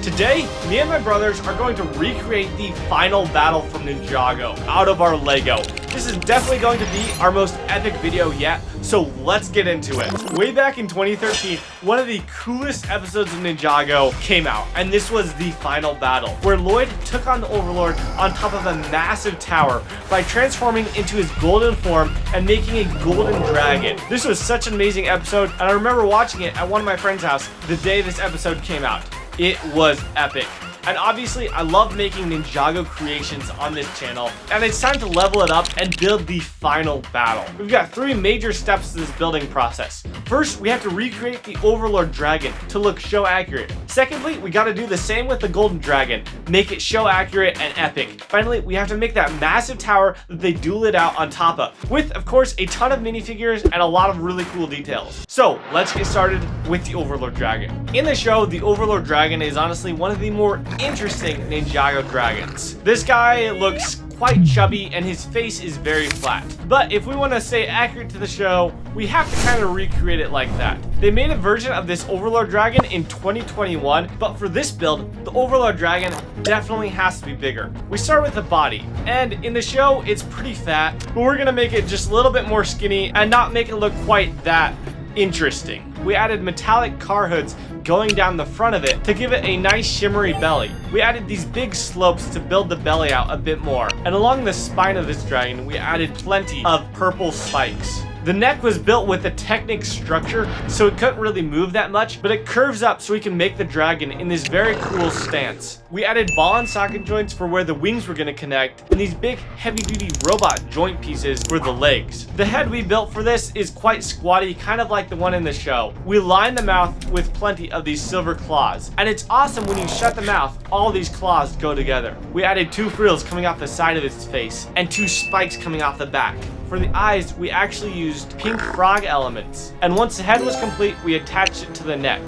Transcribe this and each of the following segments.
Today, me and my brothers are going to recreate the final battle from Ninjago out of our Lego. This is definitely going to be our most epic video yet, so let's get into it. Way back in 2013, one of the coolest episodes of Ninjago came out, and this was the final battle, where Lloyd took on the Overlord on top of a massive tower by transforming into his golden form and making a golden dragon. This was such an amazing episode, and I remember watching it at one of my friend's house the day this episode came out. It was epic. And obviously, I love making Ninjago creations on this channel, and it's time to level it up and build the final battle. We've got three major steps to this building process. First, we have to recreate the Overlord Dragon to look show accurate. Secondly, we got to do the same with the Golden Dragon, make it show accurate and epic. Finally, we have to make that massive tower that they duel it out on top of, with, of course, a ton of minifigures and a lot of really cool details. So, let's get started with the Overlord Dragon. In the show, the Overlord Dragon is honestly one of the more interesting Ninjago dragons. This guy looks quite chubby and his face is very flat. But if we want to stay accurate to the show, we have to kind of recreate it like that. They made a version of this Overlord Dragon in 2021, but for this build, the Overlord Dragon definitely has to be bigger. We start with the body, and in the show, it's pretty fat, but we're gonna make it just a little bit more skinny and not make it look quite that interesting. We added metallic car hoods going down the front of it to give it a nice shimmery belly. We added these big slopes to build the belly out a bit more. And along the spine of this dragon, we added plenty of purple spikes. The neck was built with a Technic structure, so it couldn't really move that much, but it curves up so we can make the dragon in this very cool stance. We added ball and socket joints for where the wings were going to connect, and these big heavy-duty robot joint pieces for the legs. The head we built for this is quite squatty, kind of like the one in the show. We lined the mouth with plenty of these silver claws, and it's awesome when you shut the mouth, all these claws go together. We added two frills coming off the side of its face, and two spikes coming off the back. For the eyes, we actually used pink frog elements. And once the head was complete, we attached it to the neck.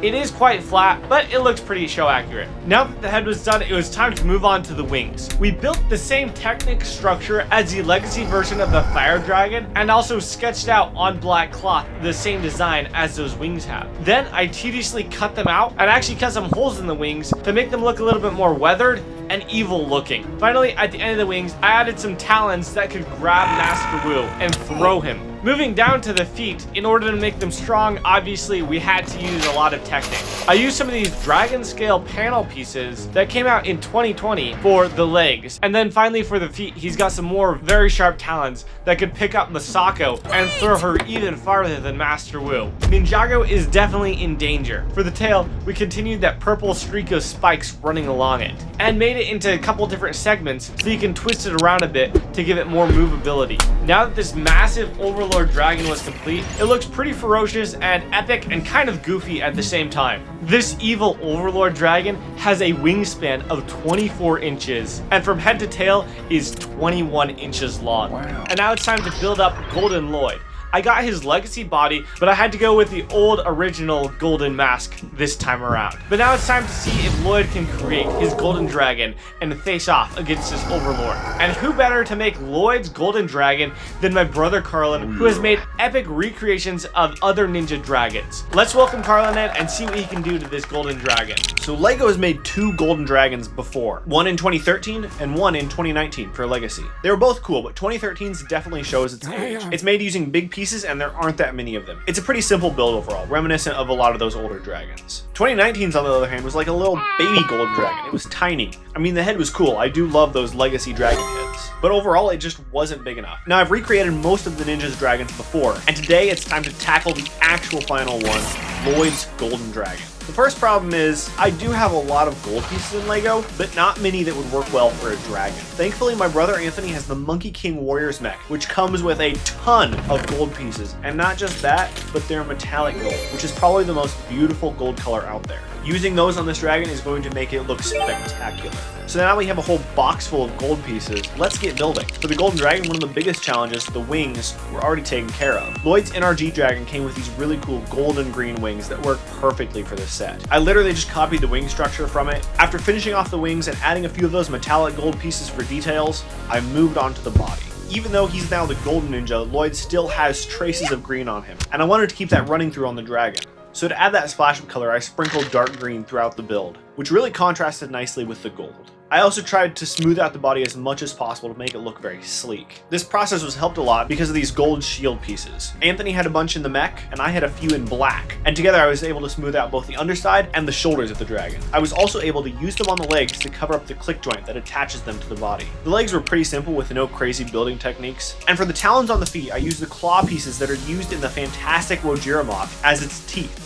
It is quite flat, but it looks pretty show accurate. Now that the head was done, it was time to move on to the wings. We built the same Technic structure as the legacy version of the Fire Dragon, and also sketched out on black cloth the same design as those wings have. Then I tediously cut them out and actually cut some holes in the wings to make them look a little bit more weathered and evil looking. Finally, at the end of the wings, I added some talons that could grab Master Wu and throw him. Moving down to the feet, in order to make them strong, obviously we had to use a lot of Technic. I used some of these dragon scale panel pieces that came out in 2020 for the legs. And then finally for the feet, he's got some more very sharp talons that could pick up Masako and throw her even farther than Master Wu. Ninjago is definitely in danger. For the tail, we continued that purple streak of spikes running along it, and made it into a couple different segments so you can twist it around a bit to give it more movability. Now that this massive Overlord Dragon was complete, it looks pretty ferocious and epic and kind of goofy at the same time. This evil Overlord Dragon has a wingspan of 24 inches, and from head to tail is 21 inches long. Wow. And now it's time to build up Golden Lloyd. I got his legacy body, but I had to go with the old original golden mask this time around. But now it's time to see if Lloyd can create his golden dragon and face off against his Overlord. And who better to make Lloyd's golden dragon than my brother Carlin, who has made epic recreations of other ninja dragons. Let's welcome Carlin in and see what he can do to this golden dragon. So Lego has made two golden dragons before, one in 2013 and one in 2019 for Legacy. They were both cool, but 2013's definitely shows its age. It's made using big pieces and there aren't that many of them. It's a pretty simple build overall, reminiscent of a lot of those older dragons. 2019's on the other hand was like a little baby golden dragon. It was tiny. I mean, the head was cool. I do love those legacy dragon heads, but overall it just wasn't big enough. Now I've recreated most of the ninja's dragons before, and today it's time to tackle the actual final one, Lloyd's golden dragon. The first problem is, I do have a lot of gold pieces in Lego, but not many that would work well for a dragon. Thankfully, my brother Anthony has the Monkey King Warriors mech, which comes with a ton of gold pieces. And not just that, but they're metallic gold, which is probably the most beautiful gold color out there. Using those on this dragon is going to make it look spectacular. So now we have a whole box full of gold pieces. Let's get building. For the golden dragon, one of the biggest challenges, the wings, were already taken care of. Lloyd's NRG dragon came with these really cool golden green wings that work perfectly for this set. I literally just copied the wing structure from it. After finishing off the wings and adding a few of those metallic gold pieces for details, I moved on to the body. Even though he's now the golden ninja, Lloyd still has traces of green on him, and I wanted to keep that running through on the dragon. So to add that splash of color, I sprinkled dark green throughout the build. which really contrasted nicely with the gold. I also tried to smooth out the body as much as possible to make it look very sleek. This process was helped a lot because of these gold shield pieces. Anthony had a bunch in the mech, and I had a few in black, and together I was able to smooth out both the underside and the shoulders of the dragon. I was also able to use them on the legs to cover up the click joint that attaches them to the body. The legs were pretty simple with no crazy building techniques, and for the talons on the feet, I used the claw pieces that are used in the fantastic Wojira mock as its teeth.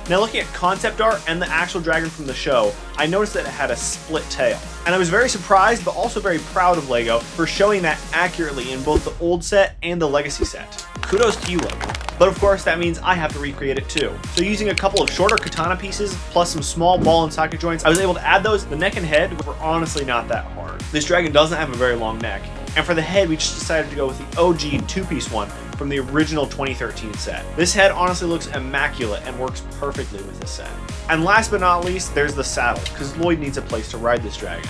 Now looking at concept art and the actual dragon from the show, I noticed that it had a split tail. And I was very surprised but also very proud of LEGO for showing that accurately in both the old set and the legacy set. Kudos to you, LEGO. But of course that means I have to recreate it too. So using a couple of shorter katana pieces plus some small ball and socket joints, I was able to add those. The neck and head were honestly not that hard. This dragon doesn't have a very long neck. And for the head, we just decided to go with the OG two-piece one from the original 2013 set. This head honestly looks immaculate and works perfectly with this set. And last but not least, there's the saddle, because Lloyd needs a place to ride this dragon.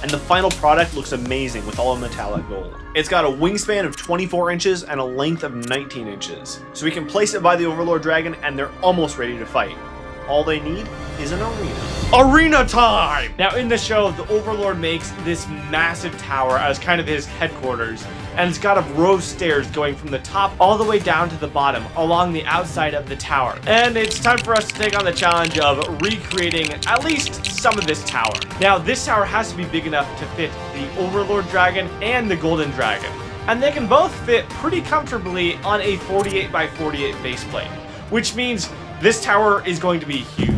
And the final product looks amazing with all metallic gold. It's got a wingspan of 24 inches and a length of 19 inches. So we can place it by the Overlord dragon and they're almost ready to fight. All they need is an arena. Arena time! Now in the show, the Overlord makes this massive tower as kind of his headquarters, and it's got a row of stairs going from the top all the way down to the bottom along the outside of the tower. And it's time for us to take on the challenge of recreating at least some of this tower. Now this tower has to be big enough to fit the Overlord dragon and the Golden Dragon, and they can both fit pretty comfortably on a 48 by 48 base plate, which means this tower is going to be huge.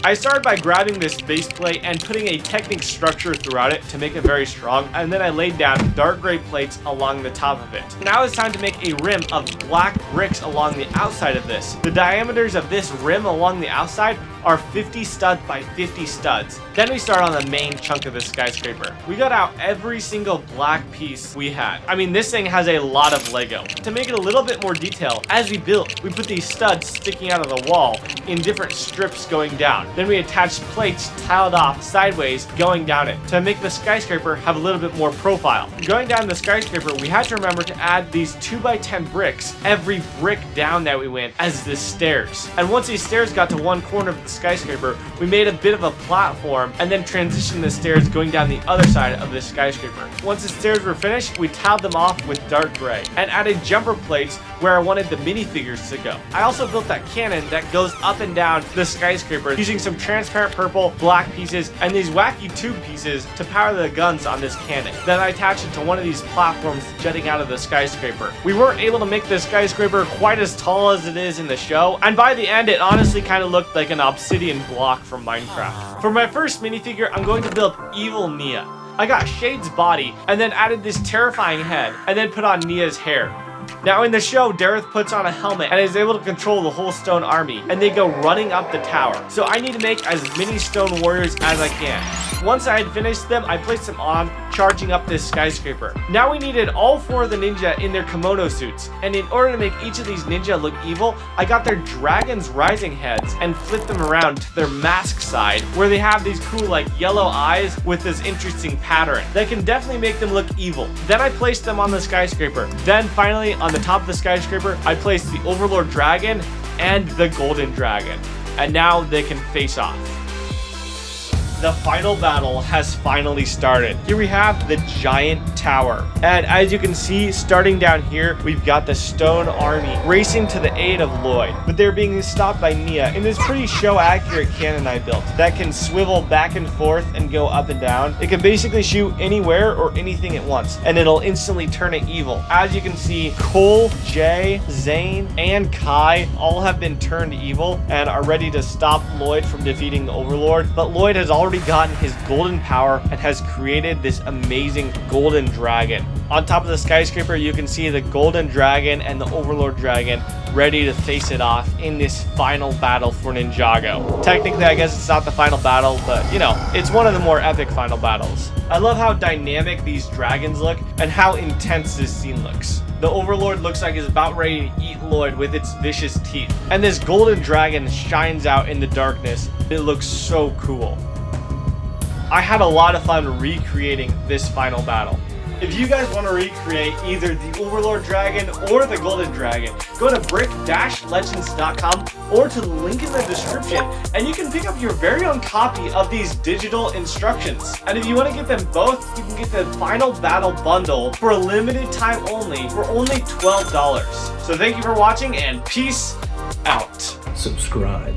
I started by grabbing this base plate and putting a Technic structure throughout it to make it very strong, and then I laid down dark gray plates along the top of it. Now it's time to make a rim of black bricks along the outside of this. The diameters of this rim along the outside are 50 studs by 50 studs. Then we start on the main chunk of the skyscraper. We got out every single black piece we had. I mean, this thing has a lot of Lego. To make it a little bit more detailed, as we built, we put these studs sticking out of the wall in different strips going down. Then we attached plates tiled off sideways going down it to make the skyscraper have a little bit more profile. Going down the skyscraper, we had to remember to add these 2x10 bricks every brick down that we went as the stairs. And once these stairs got to one corner of the skyscraper, we made a bit of a platform and then transitioned the stairs going down the other side of the skyscraper. Once the stairs were finished, we tiled them off with dark gray and added jumper plates where I wanted the minifigures to go. I also built that cannon that goes up and down the skyscraper using some transparent purple, black pieces, and these wacky tube pieces to power the guns on this cannon. Then I attached it to one of these platforms jutting out of the skyscraper. We weren't able to make the skyscraper quite as tall as it is in the show, and by the end it honestly kind of looked like an obsidian block from Minecraft. For my first minifigure, I'm going to build Evil Nia. I got Shade's body and then added this terrifying head and then put on Nia's hair. Now in the show, Dareth puts on a helmet and is able to control the whole stone army, and they go running up the tower. So I need to make as many stone warriors as I can. Once I had finished them, I placed them on, charging up this skyscraper. Now we needed all 4 of the ninja in their kimono suits, and in order to make each of these ninja look evil, I got their dragon's rising heads and flipped them around to their mask side, where they have these cool like yellow eyes with this interesting pattern that can definitely make them look evil. Then I placed them on the skyscraper. Then finally, on the top of the skyscraper, I placed the Overlord dragon and the Golden Dragon, and now they can face off. The final battle has finally started. Here we have the giant tower. And as you can see, starting down here, we've got the stone army racing to the aid of Lloyd. But they're being stopped by Nia in this pretty show-accurate cannon I built that can swivel back and forth and go up and down. It can basically shoot anywhere or anything at once, and it'll instantly turn it evil. As you can see, Cole, Jay, Zane, and Kai all have been turned evil and are ready to stop Lloyd from defeating the Overlord. But Lloyd has already gotten his golden power and has created this amazing golden dragon. On top of the skyscraper, you can see the Golden Dragon and the Overlord Dragon ready to face it off in this final battle for Ninjago. Technically, I guess it's not the final battle, but you know, it's one of the more epic final battles. I love how dynamic these dragons look and how intense this scene looks. The Overlord looks like it's about ready to eat Lloyd with its vicious teeth. And this Golden Dragon shines out in the darkness. It looks so cool. I had a lot of fun recreating this final battle. If you guys want to recreate either the Overlord Dragon or the Golden Dragon, go to brick-legends.com or to the link in the description, and you can pick up your very own copy of these digital instructions. And if you want to get them both, you can get the Final Battle Bundle for a limited time only for only $12. So thank you for watching, and peace out. Subscribe.